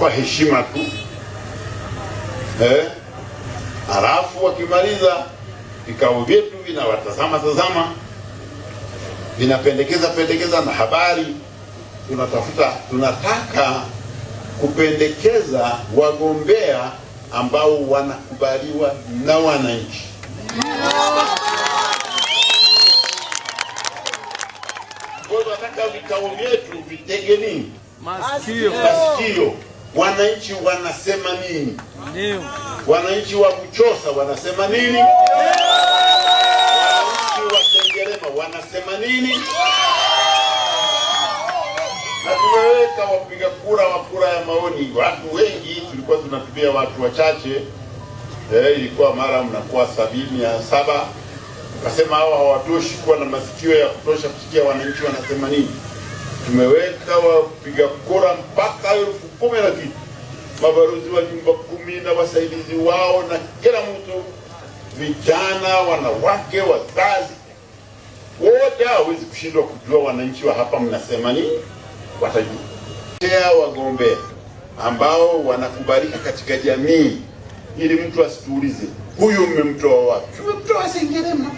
kwa heshima tu. Halafu wakimaliza vikao vyetu vinawatazama, vinapendekeza na habari. Tunataka kupendekeza wagombea ambao wanakubaliwa na wananchi. Kwa nataka vikao vyetu vitege nini? Masikio. Wananchi wanasema nini? Wananchi wa Buchosa wanasema nini? Wananchi wa Sengerema wanasema nini? Na tumeweka wapiga kura wa kura ya maoni, watu wengi. Tulikuwa tunatumia watu wachache, ilikuwa mara mnakuwa 77. Tukasema hawa hawatoshi kuwa na masikio ya kutosha kusikia wananchi wanasema nini. Tumeweka wapiga kura mpaka 10,000 na kitu, mabalozi wa nyumba 10 na wasaidizi wao na kila mtu, vijana, wanawake, wazazi, wote hawezi kushindwa kujua wananchi wa hapa mnasema nini. Watajua wagombea ambao wanakubalika katika jamii, ili mtu asituulize huyu mmemtoa wapi. Tumemtoa Sengerema.